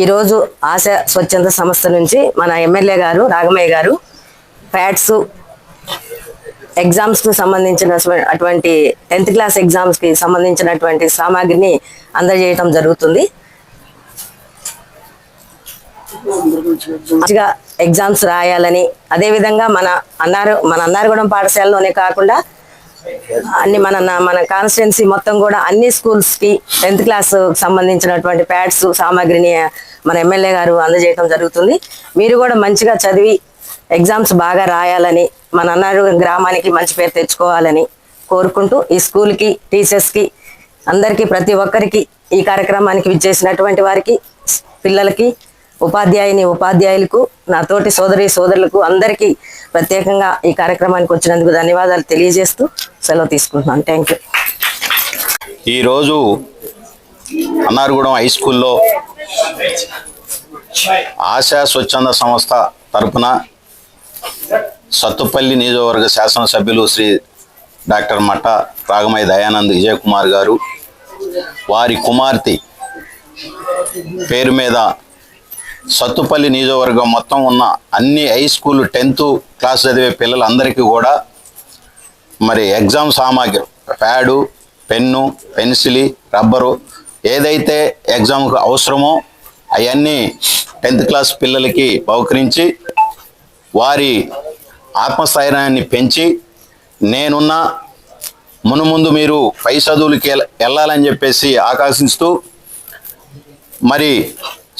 ఈరోజు ఆశ స్వచ్ఛంద సంస్థ నుంచి మన ఎమ్మెల్యే గారు రాఘమయ్య గారు ఫ్యాట్స్ ఎగ్జామ్స్కు సంబంధించిన అటువంటి 10th క్లాస్ ఎగ్జామ్స్కి సంబంధించినటువంటి సామాగ్రిని అందజేయడం జరుగుతుంది. మంచిగా ఎగ్జామ్స్ రాయాలని, అదేవిధంగా మన అన్నారగూడెం పాఠశాలలోనే కాకుండా అన్ని మన కాన్స్టిట్యున్సీ మొత్తం కూడా అన్ని స్కూల్స్కి 10th క్లాస్ సంబంధించినటువంటి ప్యాడ్స్ సామాగ్రిని మన ఎమ్మెల్యే గారు అందజేయడం జరుగుతుంది. మీరు కూడా మంచిగా చదివి ఎగ్జామ్స్ బాగా రాయాలని, మన అన్నారగూడెం గ్రామానికి మంచి పేరు తెచ్చుకోవాలని కోరుకుంటూ ఈ స్కూల్కి, టీచర్స్కి, అందరికీ, ప్రతి ఒక్కరికి, ఈ కార్యక్రమానికి విచ్చేసినటువంటి వారికి, పిల్లలకి, ఉపాధ్యాయులకు, నా తోటి సోదరులకు అందరికీ ప్రత్యేకంగా ఈ కార్యక్రమానికి వచ్చినందుకు ధన్యవాదాలు తెలియజేస్తూ సెలవు తీసుకుంటున్నాను. Thank you. ఈరోజు అన్నారగూడెం హై స్కూల్లో ఆశా స్వచ్ఛంద సంస్థ తరపున సత్తుపల్లి నియోజకవర్గ శాసనసభ్యులు శ్రీ డాక్టర్ మట్ట రాఘమయ్య దయానంద్ విజయ్ కుమార్ గారు వారి కుమార్తె పేరు మీద సత్తుపల్లి నియోజకవర్గం మొత్తం ఉన్న అన్ని హై స్కూల్ 10th క్లాస్ చదివే పిల్లలందరికీ కూడా మరి ఎగ్జామ్ సామాగ్రి ప్యాడు, పెన్ను, పెన్సిల్, రబ్బరు ఏదైతే ఎగ్జామ్కు అవసరమో అవన్నీ 10th క్లాస్ పిల్లలకి బహుకరించి వారి ఆత్మస్థైర్యాన్ని పెంచి నేనున్న మునుముందు మీరు పై చదువులకి వెళ్ళాలని చెప్పేసి ఆకాంక్షిస్తూ మరి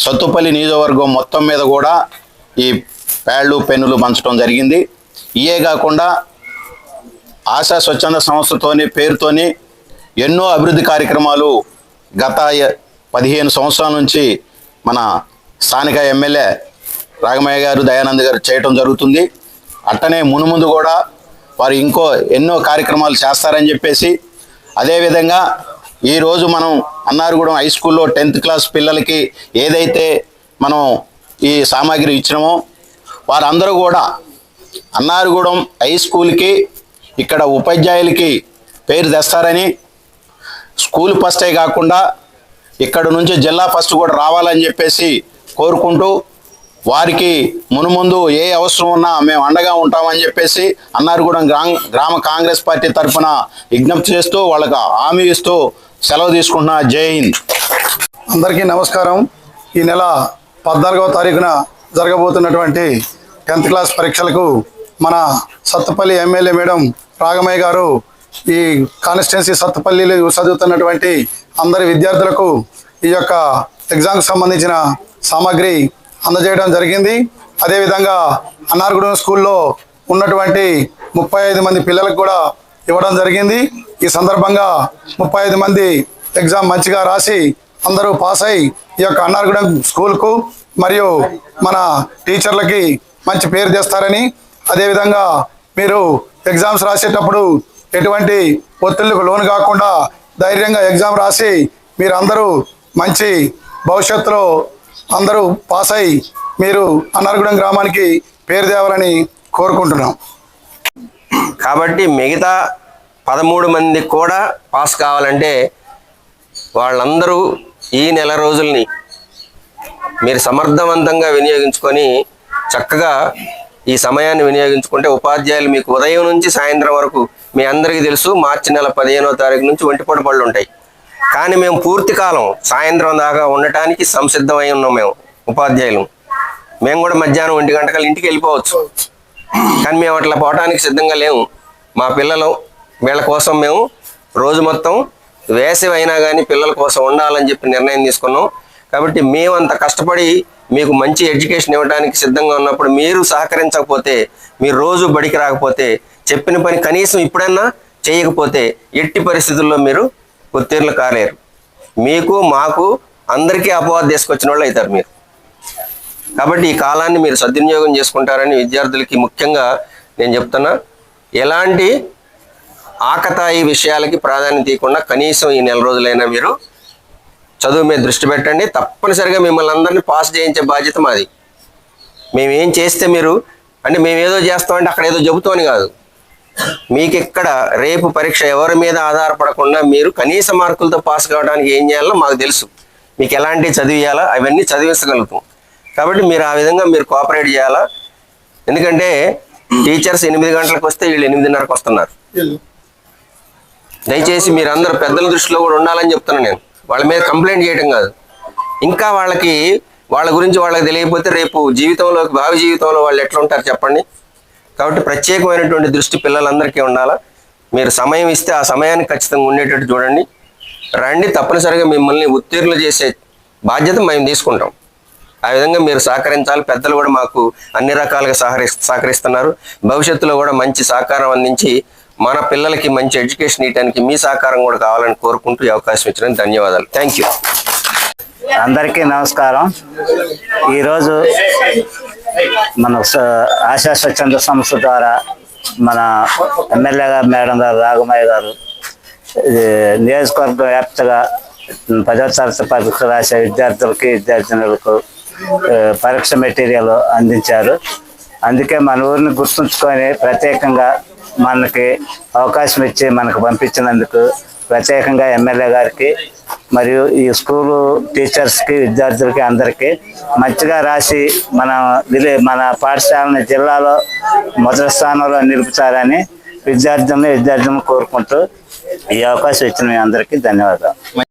సత్తుపల్లి నియోజకవర్గం మొత్తం మీద కూడా ఈ ప్యాడ్లు, పెన్నులు పంచడం జరిగింది. ఇవే కాకుండా ఆశా స్వచ్ఛంద సంస్థతోని పేరుతోని ఎన్నో అభివృద్ధి కార్యక్రమాలు గత 15 సంవత్సరాల నుంచి మన స్థానిక ఎమ్మెల్యే రాఘమయ్య గారు, దయానంద్ గారు చేయటం జరుగుతుంది. అట్టనే మునుముందు కూడా వారు ఎన్నో కార్యక్రమాలు చేస్తారని చెప్పేసి, అదేవిధంగా ఈరోజు మనం అన్నారగూడెం హై స్కూల్లో 10th క్లాస్ పిల్లలకి ఏదైతే మనం ఈ సామాగ్రి ఇచ్చినామో వారందరూ కూడా అన్నారగూడెం హై స్కూల్కి ఇక్కడ ఉపాధ్యాయులకి పేరు తెస్తారని, స్కూల్ ఫస్టే కాకుండా ఇక్కడ నుంచి జిల్లా ఫస్ట్ కూడా రావాలని చెప్పేసి కోరుకుంటూ వారికి మునుముందు ఏ అవసరం ఉన్నా మేము అండగా ఉంటామని చెప్పేసి అన్నారగూడెం గ్రామ కాంగ్రెస్ పార్టీ తరఫున విజ్ఞప్తి చేస్తూ వాళ్ళకు హామీ ఇస్తూ సెలవు తీసుకుంటున్నా. జై హింద్. అందరికీ నమస్కారం. ఈ నెల 14వ తారీఖున జరగబోతున్నటువంటి 10th క్లాస్ పరీక్షలకు మన సత్తుపల్లి ఎమ్మెల్యే మేడం రాఘమయ్య గారు ఈ కాన్స్టిట్యున్సీ సత్తుపల్లిలో చదువుతున్నటువంటి అందరి విద్యార్థులకు ఈ యొక్క ఎగ్జామ్కి సంబంధించిన సామాగ్రి అందజేయడం జరిగింది. అదేవిధంగా అన్నారగూడెం స్కూల్లో ఉన్నటువంటి 35 మంది పిల్లలకు కూడా ఇవ్వడం జరిగింది. ఈ సందర్భంగా 35 మంది ఎగ్జామ్ మంచిగా రాసి అందరూ పాస్ అయ్యి ఈ యొక్క అన్నారగూడెం స్కూల్కు మరియు మన టీచర్లకి మంచి పేరు తెస్తారని, అదేవిధంగా మీరు ఎగ్జామ్స్ రాసేటప్పుడు ఎటువంటి ఒత్తిళ్లకు లోను కాకుండా ధైర్యంగా ఎగ్జామ్ రాసి మీరు అందరూ మంచి భవిష్యత్తులో అందరూ పాస్ అయ్యి మీరు అన్నారగూడెం గ్రామానికి పేరు తేవాలని కోరుకుంటున్నాం. కాబట్టి మిగతా 13 మంది కూడా పాస్ కావాలంటే వాళ్ళందరూ ఈ నెల రోజుల్ని మీరు సమర్థవంతంగా వినియోగించుకొని చక్కగా ఈ సమయాన్ని వినియోగించుకుంటే ఉపాధ్యాయులు మీకు ఉదయం నుంచి సాయంత్రం వరకు, మీ అందరికీ తెలుసు మార్చి నెల 15వ తారీఖు నుంచి ఒంటిపూట బళ్ళు ఉంటాయి. కానీ మేము పూర్తి కాలం సాయంత్రం దాకా ఉండటానికి సంసిద్ధమై ఉన్నాం. మేము ఉపాధ్యాయులు మేము కూడా మధ్యాహ్నం 1 గంటకల్లా ఇంటికి వెళ్ళిపోవచ్చు. కానీ మేము అట్లా పోవటానికి సిద్ధంగా లేము. మా పిల్లలు వీళ్ళ కోసం మేము రోజు మొత్తం వేసవి అయినా కానీ పిల్లల కోసం ఉండాలని చెప్పి నిర్ణయం తీసుకున్నాం. కాబట్టి మేము అంత కష్టపడి మీకు మంచి ఎడ్యుకేషన్ ఇవ్వడానికి సిద్ధంగా ఉన్నప్పుడు మీరు సహకరించకపోతే, మీరు రోజు బడికి రాకపోతే, చెప్పిన పని కనీసం ఇప్పుడన్నా చేయకపోతే ఎట్టి పరిస్థితుల్లో మీరు ఉత్తీర్ణులు కాలేరు. మీకు మాకు అందరికీ అపవాదు తీసుకొచ్చిన వాళ్ళు అవుతారు మీరు. కాబట్టి ఈ కాలాన్ని మీరు సద్వినియోగం చేసుకుంటారని విద్యార్థులకి ముఖ్యంగా నేను చెప్తున్నా. ఎలాంటి ఆకతాయి విషయాలకి ప్రాధాన్యత ఇవ్వకుండా కనీసం ఈ నెల రోజులైనా మీరు చదువు మీద దృష్టి పెట్టండి. తప్పనిసరిగా మిమ్మల్ని అందరినీ పాస్ చేయించే బాధ్యత మాది. మేమేం చేస్తే మీరు అంటే మేమేదో చేస్తామంటే అక్కడ ఏదో చెబుతామని కాదు. మీకు ఇక్కడ రేపు పరీక్ష ఎవరి మీద ఆధారపడకుండా మీరు కనీస మార్కులతో పాస్ కావడానికి ఏం చేయాలో మాకు తెలుసు. మీకు ఎలాంటి చదివియాలా అవన్నీ చదివించగలుగుతాం. కాబట్టి మీరు ఆ విధంగా మీరు కోఆపరేట్ చేయాలా. ఎందుకంటే టీచర్స్ 8 గంటలకు వస్తే వీళ్ళు 8:30కు వస్తున్నారు. దయచేసి మీరు అందరూ పెద్దల దృష్టిలో కూడా ఉండాలని చెప్తున్నాను నేను. వాళ్ళ మీద కంప్లైంట్ చేయడం కాదు, ఇంకా వాళ్ళ గురించి వాళ్ళకి తెలియకపోతే రేపు జీవితంలో, భావి జీవితంలో వాళ్ళు ఎట్లా ఉంటారు చెప్పండి. కాబట్టి ప్రత్యేకమైనటువంటి దృష్టి పిల్లలందరికీ ఉండాలా. మీరు సమయం ఇస్తే ఆ సమయానికి ఖచ్చితంగా ఉండేటట్టు చూడండి. రండి, తప్పనిసరిగా మిమ్మల్ని ఉత్తీర్ణులు చేసే బాధ్యత మేము తీసుకుంటాం. ఆ విధంగా మీరు సహకరించాలి. పెద్దలు కూడా మాకు అన్ని రకాలుగా సహకరిస్తున్నారు. భవిష్యత్తులో కూడా మంచి సహకారం అందించి మన పిల్లలకి మంచి ఎడ్యుకేషన్ ఇవ్వడానికి మీ సహకారం కూడా కావాలని కోరుకుంటూ ఈ అవకాశం ఇచ్చినందుకు ధన్యవాదాలు. Thank you. అందరికీ నమస్కారం. ఈరోజు మన ఆశా స్వచ్ఛంద సంస్థ ద్వారా మన ఎమ్మెల్యే గారు మేడం గారు రాఘమయ్య గారు నియోజకవర్గ వ్యాప్తంగా 10వ తరగతి పరీక్ష రాసే విద్యార్థులకు పరీక్ష మెటీరియల్ అందించారు. అందుకే మన ఊరిని గుర్తుంచుకొని ప్రత్యేకంగా మనకి అవకాశం ఇచ్చి మనకు పంపించినందుకు ప్రత్యేకంగా ఎమ్మెల్యే గారికి మరియు ఈ స్కూలు టీచర్స్కి, విద్యార్థులకి అందరికీ మంచిగా రాసి మన పాఠశాలని జిల్లాలో మొదటి స్థానంలో నిలుపుతారని విద్యార్థులను కోరుకుంటూ ఈ అవకాశం ఇచ్చిన మీ అందరికీ ధన్యవాదాలు.